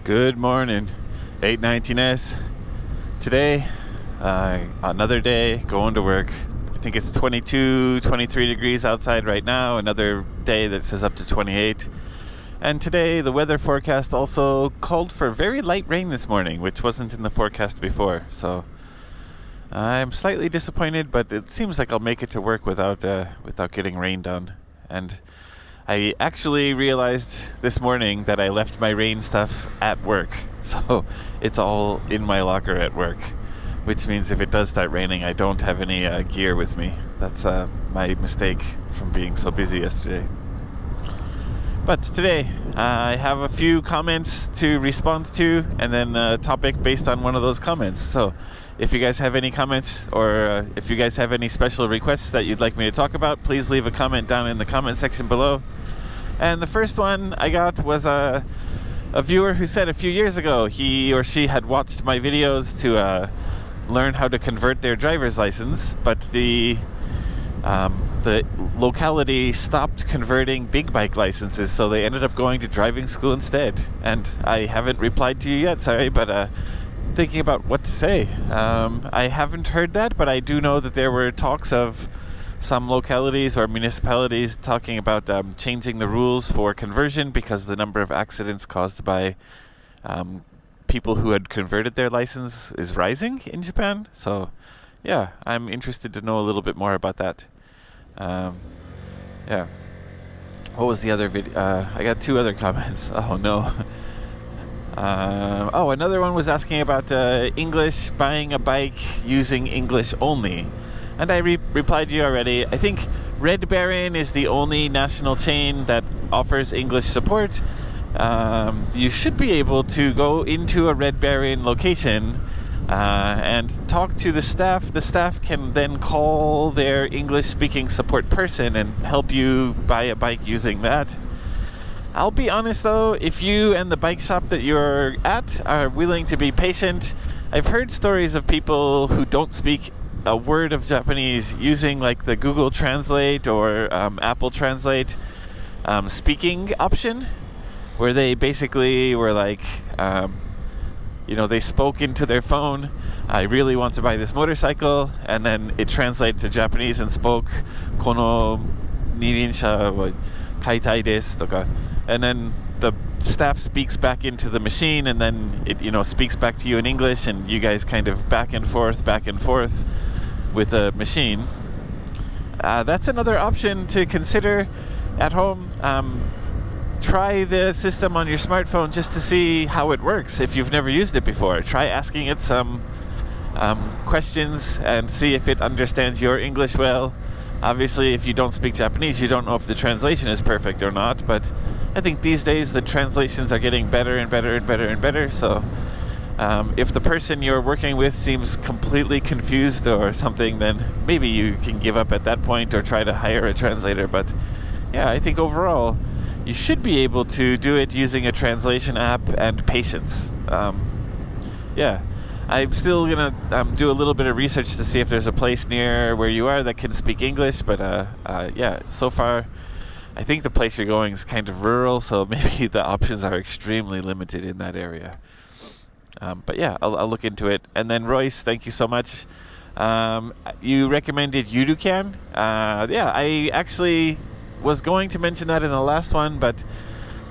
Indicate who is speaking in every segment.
Speaker 1: Good morning, 819S. Today, another day going to work. I think it's 22, 23 degrees outside right now. Another day that says up to 28. And today, the weather forecast also called for very light rain this morning, which wasn't in the forecast before. So I'm slightly disappointed, but it seems like I'll make it to work without getting rained on. And I actually realized this morning that I left my rain stuff at work, so it's all in my locker at work, which means if it does start raining, I don't have any gear with me. That's my mistake from being so busy yesterday. But today, I have a few comments to respond to, and then a topic based on one of those comments. So if you guys have any comments, or if you guys have any special requests that you'd like me to talk about, please leave a comment down in the comment section below. And the first one I got was a viewer who said a few years ago he or she had watched my videos to learn how to convert their driver's license, but the locality stopped converting big bike licenses, so they ended up going to driving school instead. And I haven't replied to you yet, sorry, but thinking about what to say. I haven't heard that, but I do know that there were talks of some localities or municipalities talking about changing the rules for conversion because the number of accidents caused by people who had converted their license is rising in Japan. So yeah, I'm interested to know a little bit more about that. Yeah. What was the other video? I got two other comments. Oh no. Another one was asking about English, buying a bike using English only. And I replied to you already. I think Red Baron is the only national chain that offers English support. You should be able to go into a Red Baron location and talk to the staff. The staff can then call their English-speaking support person and help you buy a bike using that. I'll be honest though, if you and the bike shop that you're at are willing to be patient, I've heard stories of people who don't speak a word of Japanese using like the Google Translate or Apple Translate speaking option, where they basically were like, they spoke into their phone, I really want to buy this motorcycle, and then it translated to Japanese and spoke, この二輪車を買いたいですとか, and then the staff speaks back into the machine, and then it speaks back to you in English, and you guys kind of back and forth with a machine. That's another option to consider at home. Try the system on your smartphone just to see how it works if you've never used it before. Try asking it some questions and see if it understands your English well. Obviously, if you don't speak Japanese, you don't know if the translation is perfect or not, but I think these days the translations are getting better and better and better and better, so if the person you're working with seems completely confused or something, then maybe you can give up at that point or try to hire a translator. But yeah, I think overall you should be able to do it using a translation app and patience. Yeah, I'm still gonna do a little bit of research to see if there's a place near where you are that can speak English, but yeah, so far I think the place you're going is kind of rural, so maybe the options are extremely limited in that area. But yeah, I'll look into it. And then Royce, thank you so much. You recommended Yuducan. Yeah, I actually was going to mention that in the last one, but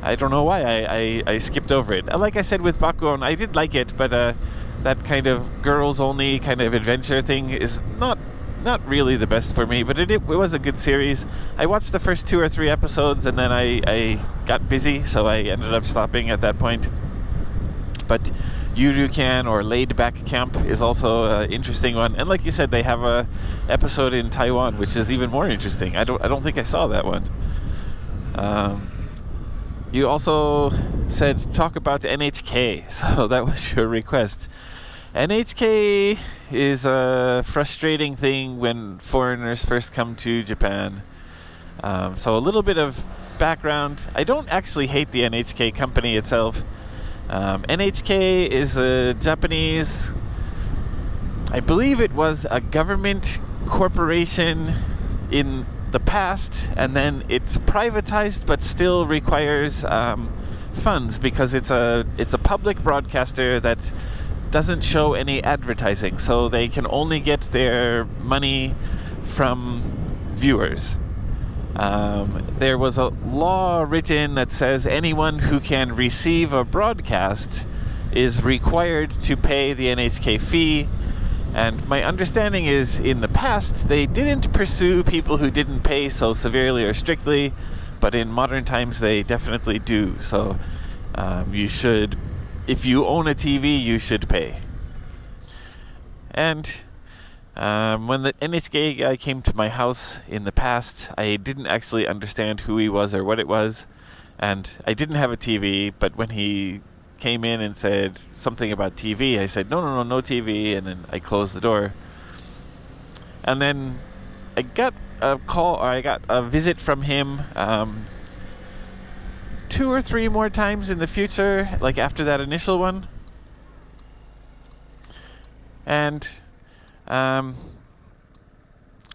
Speaker 1: I don't know why I skipped over it. Like I said with Bakuon, I did like it, but that kind of girls-only kind of adventure thing is not really the best for me. But it was a good series. I watched the first 2 or 3 episodes, and then I got busy, so I ended up stopping at that point. But Yurukan or Laid Back Camp is also an interesting one, and like you said, they have a episode in Taiwan, which is even more interesting. I don't think I saw that one. You also said talk about NHK, so that was your request. NHK is a frustrating thing when foreigners first come to Japan. So a little bit of background. I don't actually hate the NHK company itself. NHK is a Japanese, I believe it was a government corporation in the past, and then it's privatized but still requires funds because it's a public broadcaster that doesn't show any advertising, so they can only get their money from viewers. There was a law written that says anyone who can receive a broadcast is required to pay the NHK fee, and my understanding is in the past they didn't pursue people who didn't pay so severely or strictly, but in modern times they definitely do. So you should, if you own a TV, you should pay. And when the NHK guy came to my house in the past, I didn't actually understand who he was or what it was, and I didn't have a TV, but when he came in and said something about TV, I said, no TV, and then I closed the door. And then I got a call, or I got a visit from him 2 or 3 more times in the future, like after that initial one. And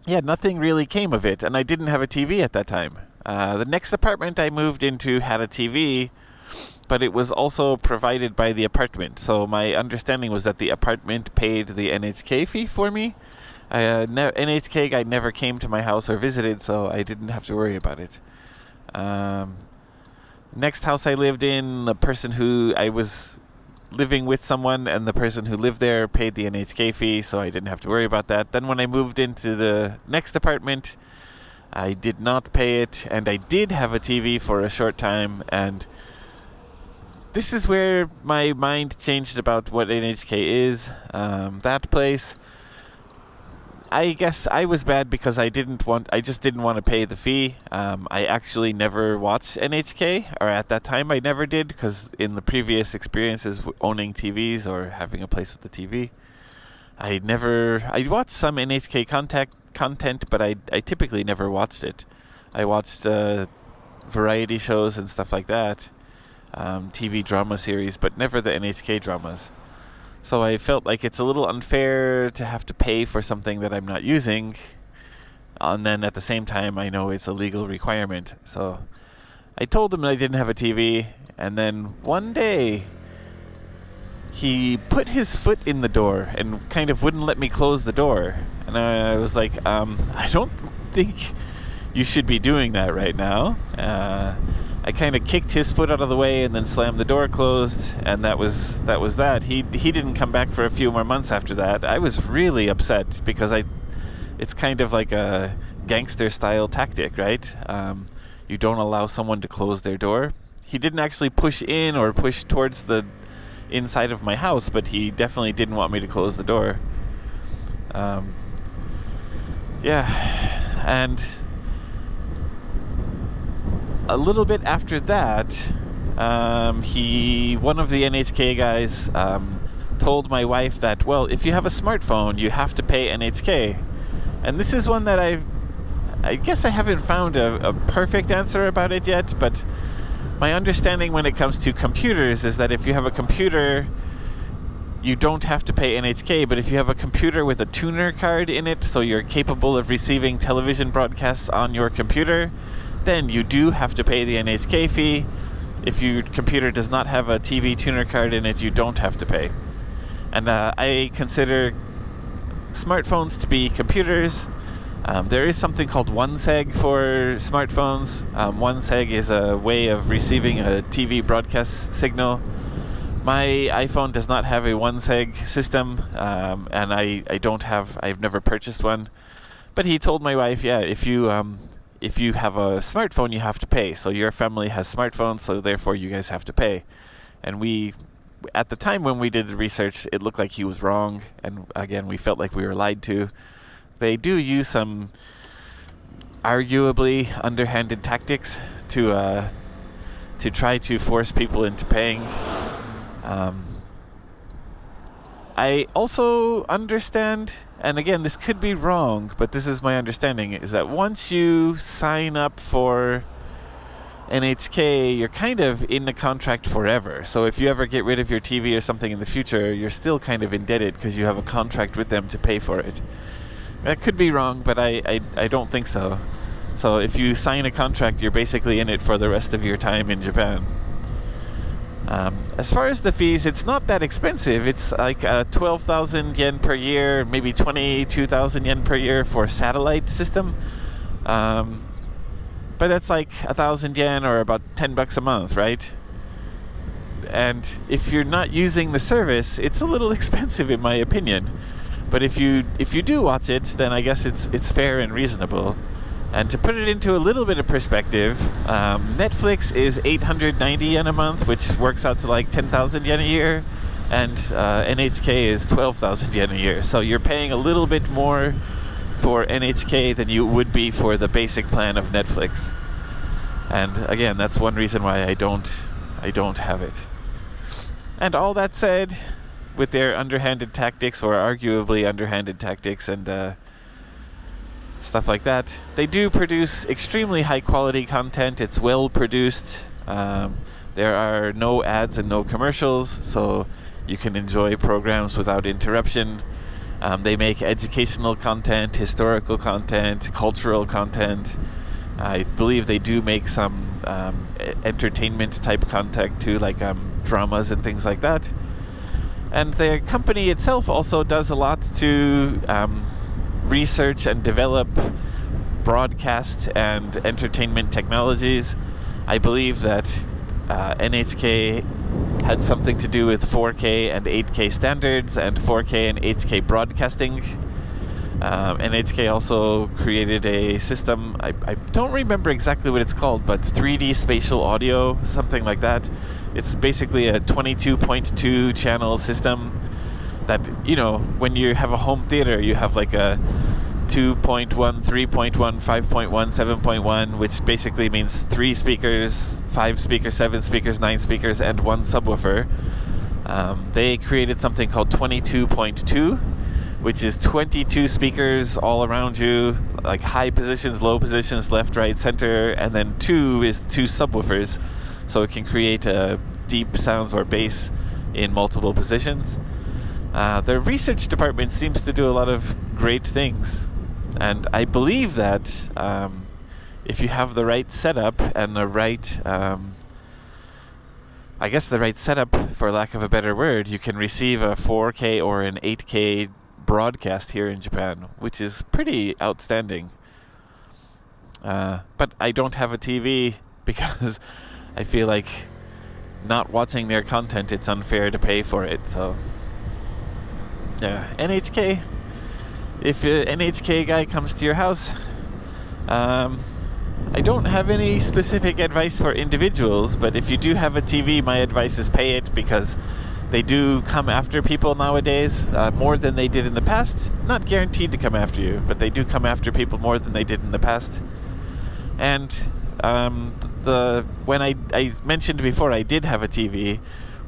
Speaker 1: yeah, nothing really came of it, and I didn't have a TV at that time. The next apartment I moved into had a TV, but it was also provided by the apartment. So my understanding was that the apartment paid the NHK fee for me. NHK guy never came to my house or visited, so I didn't have to worry about it. Next house I lived in, the person who I was living with someone, and the person who lived there paid the NHK fee, so I didn't have to worry about that. Then when I moved into the next apartment, I did not pay it, and I did have a TV for a short time, and this is where my mind changed about what NHK is. That place, I guess I was bad because I just didn't want to pay the fee. I actually never watched NHK, or at that time I never did, because in the previous experiences owning TVs or having a place with the TV, I watched some NHK content, but I typically never watched it. I watched variety shows and stuff like that, TV drama series, but never the NHK dramas. So I felt like it's a little unfair to have to pay for something that I'm not using, and then at the same time I know it's a legal requirement. So I told him I didn't have a TV, and then one day he put his foot in the door and kind of wouldn't let me close the door. And I was like, I don't think you should be doing that right now. I kind of kicked his foot out of the way and then slammed the door closed, and that was that. He didn't come back for a few more months after that. I was really upset because it's kind of like a gangster style tactic, right? You don't allow someone to close their door. He didn't actually push in or push towards the inside of my house, but he definitely didn't want me to close the door. Yeah, and a little bit after that, one of the NHK guys told my wife that, well, if you have a smartphone, you have to pay NHK. And this is one that I guess I haven't found a perfect answer about it yet, but my understanding when it comes to computers is that if you have a computer, you don't have to pay NHK, but if you have a computer with a tuner card in it, so you're capable of receiving television broadcasts on your computer, then you do have to pay the NHK fee. If your computer does not have a TV tuner card in it, you don't have to pay. And I consider smartphones to be computers. There is something called 1seg for smartphones. 1seg is a way of receiving a TV broadcast signal. My iPhone does not have a 1seg system, and I've never purchased one. But he told my wife, yeah, if you have a smartphone, you have to pay. So your family has smartphones, so therefore you guys have to pay. And at the time when we did the research, it looked like he was wrong, and again, we felt like we were lied to. They do use some arguably underhanded tactics to try to force people into paying. I also understand, and again, this could be wrong, but this is my understanding, is that once you sign up for NHK, you're kind of in the contract forever. So if you ever get rid of your TV or something in the future, you're still kind of indebted because you have a contract with them to pay for it. That could be wrong, but I don't think so. So if you sign a contract, you're basically in it for the rest of your time in Japan. As far as the fees, it's not that expensive. It's like 12,000 yen per year, maybe 22,000 yen per year for a satellite system. But that's like 1,000 yen or about $10 a month, right? And if you're not using the service, it's a little expensive in my opinion. But if you do watch it, then I guess it's fair and reasonable. And to put it into a little bit of perspective, Netflix is 890 yen a month, which works out to like 10,000 yen a year, and NHK is 12,000 yen a year. So you're paying a little bit more for NHK than you would be for the basic plan of Netflix. And again, that's one reason why I don't have it. And all that said, with their underhanded tactics, or arguably underhanded tactics, and stuff like that, they do produce extremely high quality content. It's well produced. There are no ads and no commercials, so you can enjoy programs without interruption. They make educational content, historical content, cultural content. I believe they do make some entertainment type content too, like dramas and things like that. And their company itself also does a lot to research and develop broadcast and entertainment technologies. I believe that NHK had something to do with 4K and 8K standards and 4K and 8K broadcasting. NHK also created a system, I don't remember exactly what it's called, but 3D spatial audio, something like that. It's basically a 22.2 channel system that, you know, when you have a home theater, you have like a 2.1, 3.1, 5.1, 7.1, which basically means 3 speakers, 5 speakers, 7 speakers, 9 speakers, and 1 subwoofer. They created something called 22.2, which is 22 speakers all around you, like high positions, low positions, left, right, center, and then 2 is 2 subwoofers, so it can create deep sounds or bass in multiple positions. The research department seems to do a lot of great things, and I believe that if you have the right setup and the right, I guess the right setup, for lack of a better word, you can receive a 4K or an 8K broadcast here in Japan, which is pretty outstanding. But I don't have a TV because I feel like not watching their content, it's unfair to pay for it. So yeah, NHK, if an NHK guy comes to your house, I don't have any specific advice for individuals, but if you do have a TV, my advice is pay it, because they do come after people nowadays more than they did in the past. Not guaranteed to come after you, but they do come after people more than they did in the past. And when I mentioned before I did have a TV,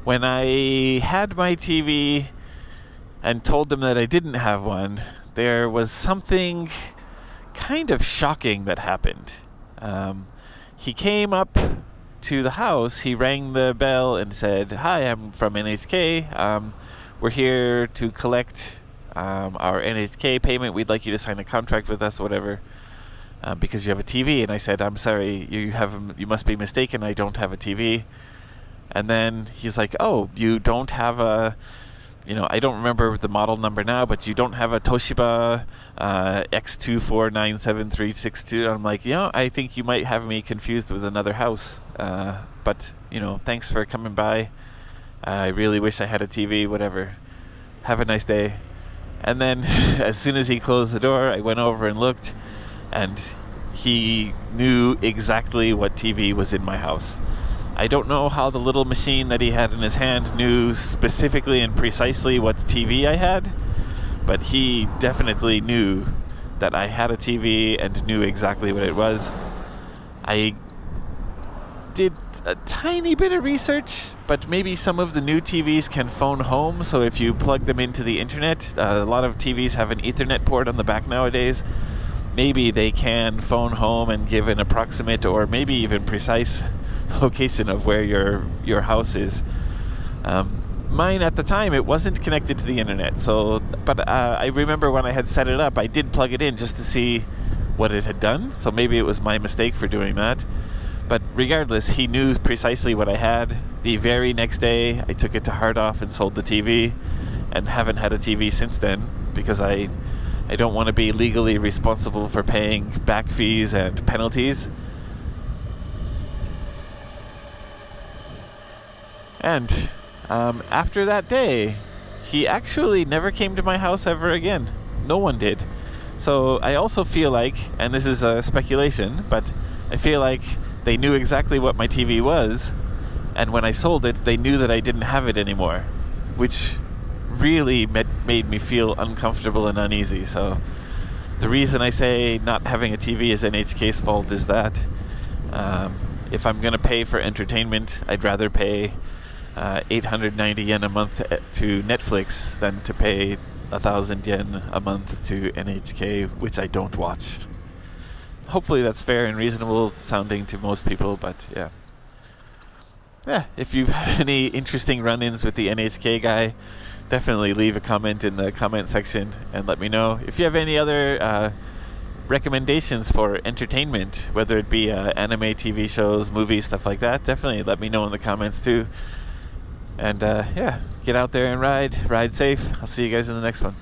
Speaker 1: when I had my TV and told them that I didn't have one, there was something kind of shocking that happened. He came up to the house, he rang the bell and said, "Hi, I'm from NHK. We're here to collect our NHK payment. We'd like you to sign a contract with us, whatever, because you have a TV." And I said, "I'm sorry, you must be mistaken. I don't have a TV." And then he's like, "Oh, you don't have a, I don't remember the model number now, but you don't have a Toshiba X2497362. I'm like, I think you might have me confused with another house. But, thanks for coming by. I really wish I had a TV, whatever. Have a nice day." And then as soon as he closed the door, I went over and looked, and he knew exactly what TV was in my house. I don't know how the little machine that he had in his hand knew specifically and precisely what TV I had, but he definitely knew that I had a TV and knew exactly what it was. I did a tiny bit of research, but maybe some of the new TVs can phone home, so if you plug them into the internet, a lot of TVs have an Ethernet port on the back nowadays. Maybe they can phone home and give an approximate or maybe even precise location of where your house is. Mine at the time, it wasn't connected to the internet, but I remember when I had set it up, I did plug it in just to see what it had done, so maybe it was my mistake for doing that. But regardless, he knew precisely what I had. the very next day, I took it to Hard Off and sold the TV, and haven't had a TV since then because I don't want to be legally responsible for paying back fees and penalties. And after that day, he actually never came to my house ever again. No one did. So I also feel like, and this is a speculation, but I feel like they knew exactly what my TV was, and when I sold it, they knew that I didn't have it anymore, which really made me feel uncomfortable and uneasy. So the reason I say not having a TV is NHK's fault is that if I'm going to pay for entertainment, I'd rather pay 890 yen a month to Netflix than to pay 1,000 yen a month to NHK, which I don't watch. Hopefully that's fair and reasonable sounding to most people, but yeah. Yeah, if you've had any interesting run-ins with the NHK guy, definitely leave a comment in the comment section and let me know. If you have any other recommendations for entertainment, whether it be anime, TV shows, movies, stuff like that, definitely let me know in the comments too. And yeah, get out there and ride safe. I'll see you guys in the next one.